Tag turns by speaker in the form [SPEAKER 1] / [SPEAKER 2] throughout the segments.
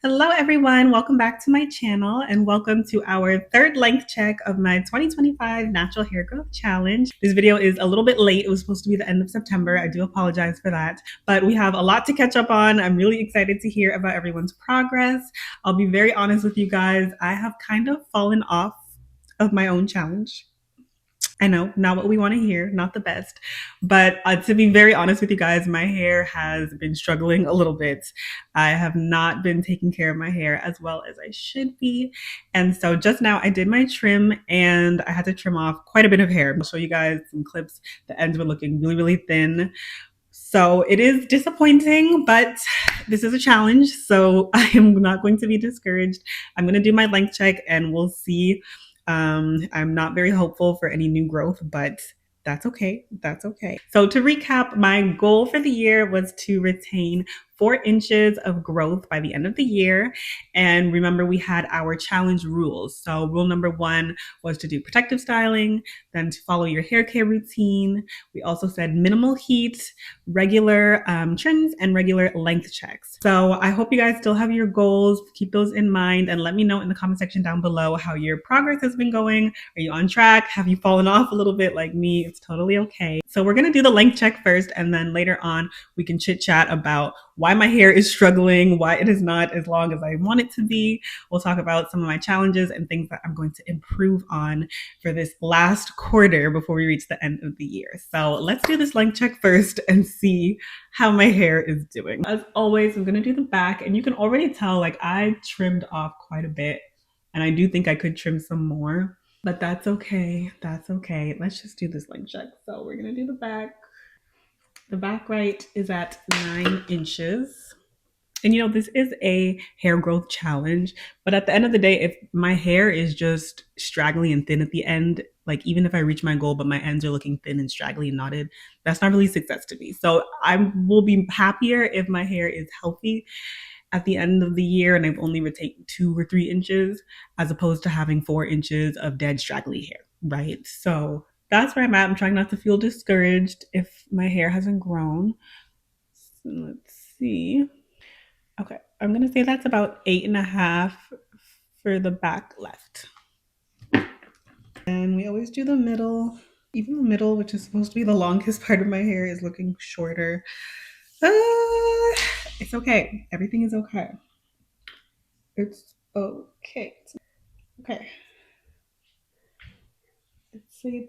[SPEAKER 1] Hello everyone, welcome back to my channel and welcome to our third length check of my 2025 natural hair growth challenge. This video is a little bit late. It was supposed to be the end of September. I do apologize for that, but we have a lot to catch up on. I'm really excited to hear about everyone's progress. I'll be very honest with you guys. I have kind of fallen off of my own challenge. I know, not what we want to hear, not the best. But to be very honest with you guys, my hair has been struggling a little bit. I have not been taking care of my hair as well as I should be. And so just now I did my trim and I had to trim off quite a bit of hair. I'll show you guys some clips. The ends were looking really, really thin. So it is disappointing, but this is a challenge. So I am not going to be discouraged. I'm going to do my length check and we'll see. I'm not very hopeful for any new growth, but that's okay. That's okay. So to recap, my goal for the year was to retain 4 inches of growth by the end of the year. And remember, we had our challenge rules. So rule number 1 was to do protective styling, then to follow your hair care routine. We also said minimal heat, regular trims, and regular length checks. So I hope you guys still have your goals. Keep those in mind and let me know in the comment section down below how your progress has been going. Are you on track? Have you fallen off a little bit like me? It's totally okay. So we're going to do the length check first, and then later on we can chit chat about why my hair is struggling, why it is not as long as I want it to be. We'll talk about some of my challenges and things that I'm going to improve on for this last quarter before we reach the end of the year. So let's do this length check first and see how my hair is doing. As always, I'm going to do the back, and you can already tell like I trimmed off quite a bit, and I do think I could trim some more, but that's okay. That's okay. Let's just do this length check. So we're going to do the back. The back right is at 9 inches. And you know, this is a hair growth challenge, but at the end of the day, if my hair is just straggly and thin at the end, like even if I reach my goal, but my ends are looking thin and straggly and knotted, that's not really success to me. So I will be happier if my hair is healthy at the end of the year and I've only retained 2 or 3 inches as opposed to having 4 inches of dead straggly hair, right? So that's where I'm at. I'm trying not to feel discouraged if my hair hasn't grown. So let's see. Okay, I'm gonna say that's about 8.5 for the back left. And we always do the middle. Even the middle, which is supposed to be the longest part of my hair, is looking shorter. It's okay. Everything is okay. It's okay. Okay. Let's say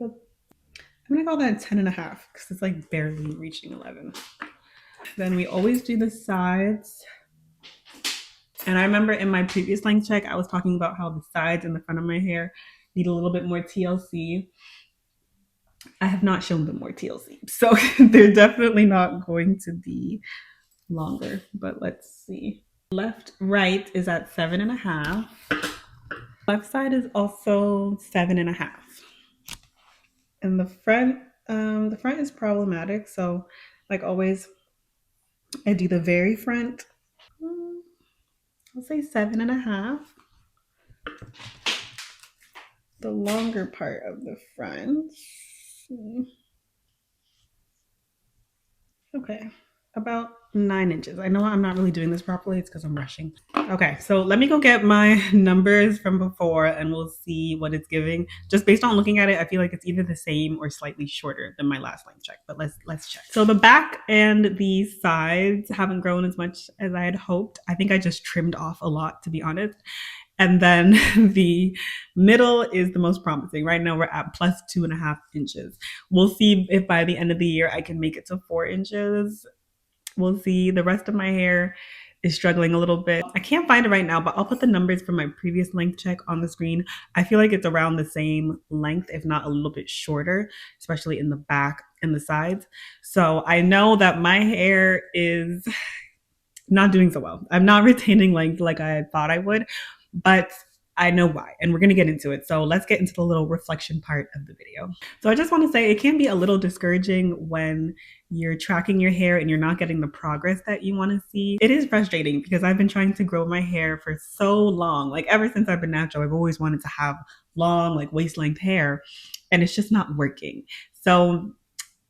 [SPEAKER 1] I'm gonna call that 10.5 because it's like barely reaching 11. Then we always do the sides. And I remember in my previous length check, I was talking about how the sides and the front of my hair need a little bit more TLC. I have not shown them more TLC. So they're definitely not going to be longer, but let's see. Left, right is at 7.5. Left side is also 7.5. And the front is problematic. So like always, I do the very front. I'll say 7.5. The longer part of the front. Okay, about 9 inches. I know I'm not really doing this properly. It's because I'm rushing. Okay, so let me go get my numbers from before and we'll see what it's giving. Just based on looking at it, I feel like it's either the same or slightly shorter than my last length check, but let's check. So the back and the sides haven't grown as much as I had hoped. I think I just trimmed off a lot, to be honest. And then the middle is the most promising. Right now we're at plus 2.5 inches. We'll see if by the end of the year I can make it to 4 inches. We'll see. The rest of my hair is struggling a little bit. I can't find it right now, but I'll put the numbers from my previous length check on the screen. I feel like it's around the same length, if not a little bit shorter, especially in the back and the sides. So I know that my hair is not doing so well. I'm not retaining length like I thought I would, but I know why, and we're going to get into it. So let's get into the little reflection part of the video. So I just want to say it can be a little discouraging when you're tracking your hair and you're not getting the progress that you want to see. It is frustrating because I've been trying to grow my hair for so long. Like ever since I've been natural, I've always wanted to have long, like waist length hair, and it's just not working. So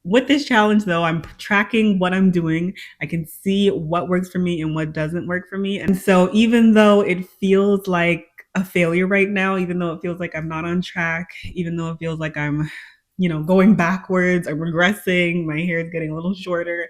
[SPEAKER 1] With this challenge, though, I'm tracking what I'm doing. I can see what works for me and what doesn't work for me. And so, even though it feels like a failure right now, even though it feels like I'm not on track, even though it feels like I'm, going backwards, I'm regressing, my hair is getting a little shorter,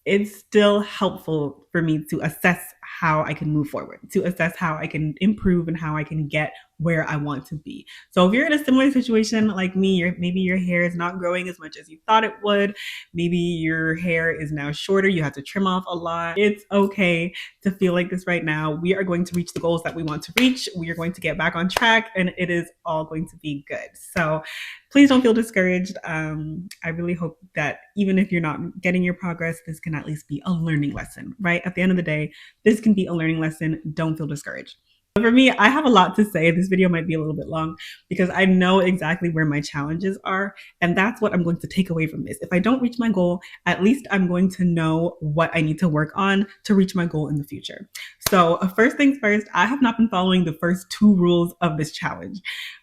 [SPEAKER 1] it's still helpful for me to assess how I can move forward, to assess how I can improve and how I can get where I want to be. So if you're in a similar situation like me, maybe your hair is not growing as much as you thought it would. Maybe your hair is now shorter. You have to trim off a lot. It's okay to feel like this right now. We are going to reach the goals that we want to reach. We are going to get back on track and it is all going to be good. So please don't feel discouraged. I really hope that even if you're not getting your progress, this can at least be a learning lesson, right? At the end of the day, this can be a learning lesson. Don't feel discouraged. For me, I have a lot to say. This video might be a little bit long because I know exactly where my challenges are. And that's what I'm going to take away from this. If I don't reach my goal, at least I'm going to know what I need to work on to reach my goal in the future. So first things first, I have not been following the first 2 rules of this challenge.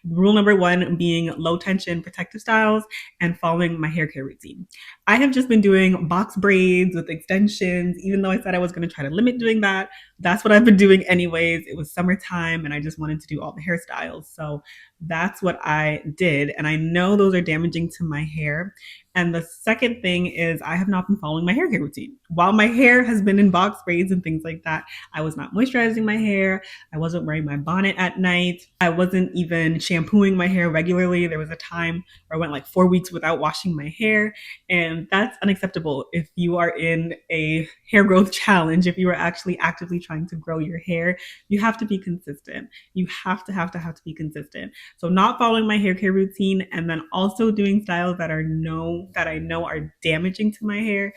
[SPEAKER 1] Rule number 1 being low tension protective styles and following my hair care routine. I have just been doing box braids with extensions, even though I said I was going to try to limit doing that. That's what I've been doing anyways. It was summertime and I just wanted to do all the hairstyles. So that's what I did. And I know those are damaging to my hair. And the second thing is I have not been following my hair care routine. While my hair has been in box braids and things like that, I was not moisturizing my hair. I wasn't wearing my bonnet at night. I wasn't even shampooing my hair regularly. There was a time where I went like 4 weeks without washing my hair. And that's unacceptable if you are in a hair growth challenge. If you are actually actively trying to grow your hair, you have to be consistent. You have to be consistent. So not following my hair care routine and then also doing styles that I know are damaging to my hair,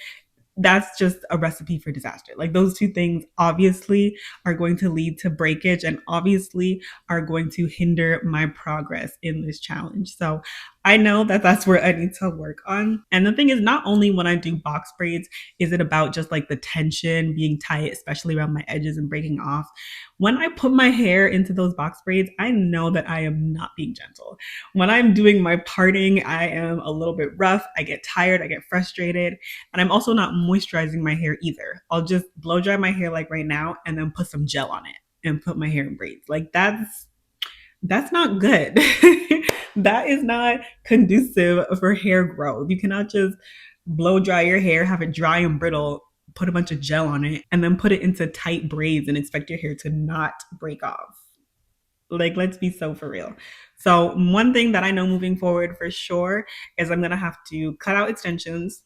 [SPEAKER 1] that's just a recipe for disaster. Like those 2 things obviously are going to lead to breakage and obviously are going to hinder my progress in this challenge. So I know that that's where I need to work on. And the thing is, not only when I do box braids is it about just like the tension being tight, especially around my edges and breaking off. When I put my hair into those box braids, I know that I am not being gentle. When I'm doing my parting, I am a little bit rough. I get tired, I get frustrated, and I'm also not moisturizing my hair either. I'll just blow dry my hair like right now and then put some gel on it and put my hair in braids. Like that's not good. That is not conducive for hair growth. You cannot just blow dry your hair, have it dry and brittle, put a bunch of gel on it, and then put it into tight braids and expect your hair to not break off. Like, let's be so for real. So one thing that I know moving forward for sure is I'm going to have to cut out extensions.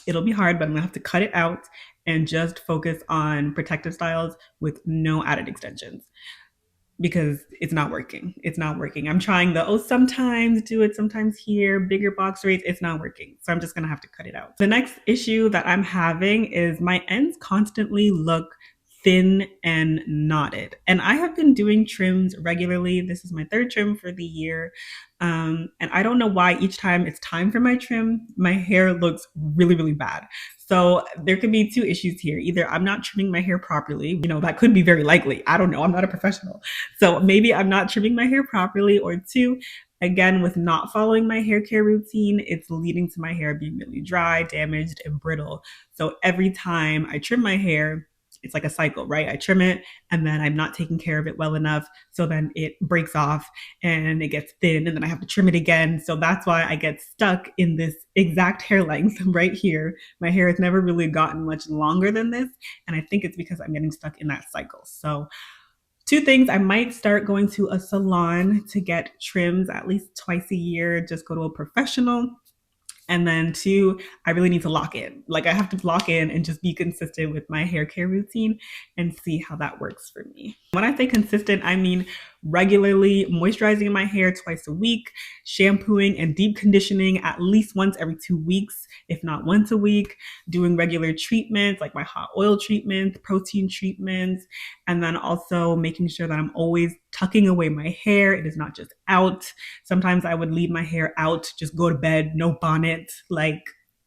[SPEAKER 1] It'll be hard, but I'm going to have to cut it out and just focus on protective styles with no added extensions because it's not working. It's not working. I'm trying sometimes do it, sometimes here, bigger box rates. It's not working. So I'm just going to have to cut it out. The next issue that I'm having is my ends constantly look thin and knotted. And I have been doing trims regularly. This is my 3rd trim for the year. And I don't know why each time it's time for my trim, my hair looks really, really bad. So there could be 2 issues here. Either I'm not trimming my hair properly, that could be very likely. I don't know. I'm not a professional. So maybe I'm not trimming my hair properly, or 2, again, with not following my hair care routine, it's leading to my hair being really dry, damaged, and brittle. So every time I trim my hair, it's like a cycle, right? I trim it and then I'm not taking care of it well enough. So then it breaks off and it gets thin and then I have to trim it again. So that's why I get stuck in this exact hair length right here. My hair has never really gotten much longer than this. And I think it's because I'm getting stuck in that cycle. So 2 things, I might start going to a salon to get trims at least twice a year, just go to a professional. And then 2, I really need to lock in. Like I have to lock in and just be consistent with my hair care routine and see how that works for me. When I say consistent, I mean regularly moisturizing my hair twice a week, shampooing and deep conditioning at least once every 2 weeks, if not once a week, doing regular treatments like my hot oil treatments, protein treatments, and then also making sure that I'm always tucking away my hair. It is not just out. Sometimes I would leave my hair out, just go to bed, no bonnet. Like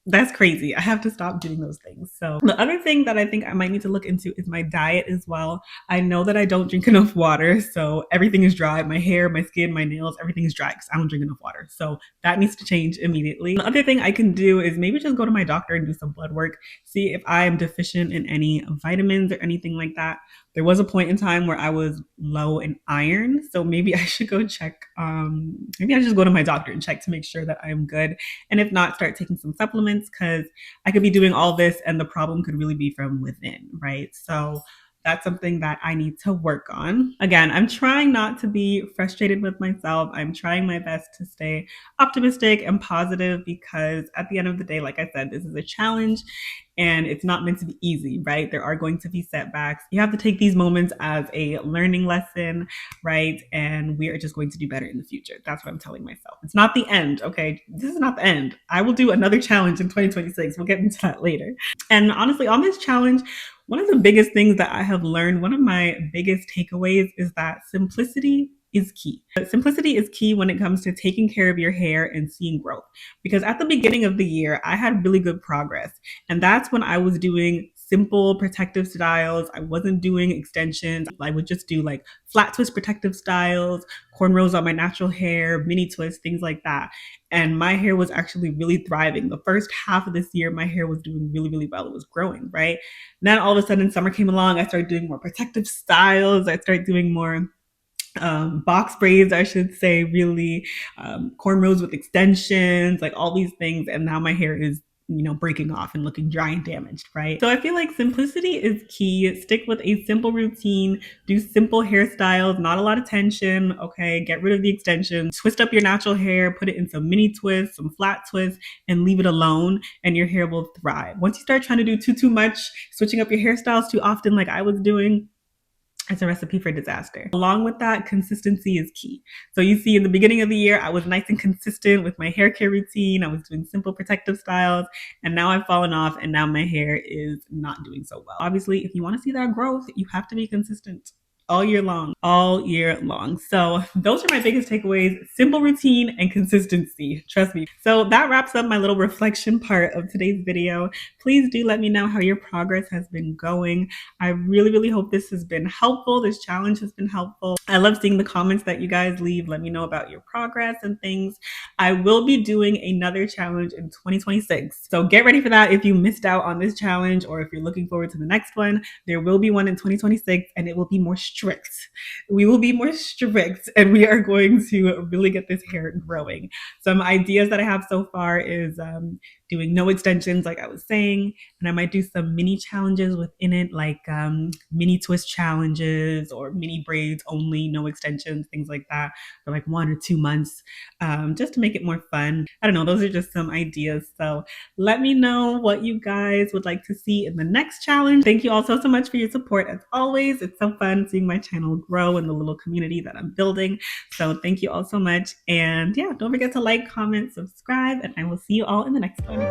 [SPEAKER 1] That's crazy. I have to stop doing those things. So the other thing that I think I might need to look into is my diet as well. I know that I don't drink enough water, so everything is dry. My hair, my skin, my nails, everything is dry because I don't drink enough water. So that needs to change immediately. The other thing I can do is maybe just go to my doctor and do some blood work, see if I am deficient in any vitamins or anything like that. There was a point in time where I was low in iron, so maybe I should go check. Maybe I should just go to my doctor and check to make sure that I'm good, and if not, start taking some supplements because I could be doing all this and the problem could really be from within, right? So that's something that I need to work on. Again, I'm trying not to be frustrated with myself. I'm trying my best to stay optimistic and positive because at the end of the day, like I said, this is a challenge and it's not meant to be easy, right? There are going to be setbacks. You have to take these moments as a learning lesson, right? And we are just going to do better in the future. That's what I'm telling myself. It's not the end, okay? This is not the end. I will do another challenge in 2026. We'll get into that later. And honestly, on this challenge, one of the biggest things that I have learned, one of my biggest takeaways is that simplicity is key. Simplicity is key when it comes to taking care of your hair and seeing growth. Because at the beginning of the year, I had really good progress. And that's when I was doing simple protective styles. I wasn't doing extensions. I would just do like flat twist protective styles, cornrows on my natural hair, mini twists, things like that. And my hair was actually really thriving. The first half of this year, my hair was doing really, really well. It was growing, right? And then all of a sudden, summer came along. I started doing more protective styles. I started doing more box braids, I should say, really, cornrows with extensions, like all these things. And now my hair is, breaking off and looking dry and damaged, right? So I feel like simplicity is key. Stick with a simple routine, do simple hairstyles, not a lot of tension, okay? Get rid of the extensions, twist up your natural hair, put it in some mini twists, some flat twists, and leave it alone, and your hair will thrive. Once you start trying to do too much, switching up your hairstyles too often, like I was doing, it's a recipe for disaster. Along with that, consistency is key. So you see in the beginning of the year, I was nice and consistent with my hair care routine. I was doing simple protective styles, and now I've fallen off and now my hair is not doing so well. Obviously, if you want to see that growth, you have to be consistent all year long, all year long. So those are my biggest takeaways: simple routine and consistency. Trust me. So that wraps up my little reflection part of today's video. Please do let me know how your progress has been going. I really, really hope this has been helpful. This challenge has been helpful. I love seeing the comments that you guys leave. Let me know about your progress and things. I will be doing another challenge in 2026. So get ready for that if you missed out on this challenge or if you're looking forward to the next one. There will be one in 2026 and it will be more strict. We will be more strict and we are going to really get this hair growing. Some ideas that I have so far is doing no extensions, like I was saying, and I might do some mini challenges within it, like mini twist challenges or mini braids only, no extensions, things like that, for like 1 or 2 months, just to make it more fun. I don't know, those are just some ideas. So let me know what you guys would like to see in the next challenge. Thank you all so much for your support as always. It's so fun seeing my channel grow and the little community that I'm building. So thank you all so much. And yeah, don't forget to like, comment, subscribe, and I will see you all in the next one.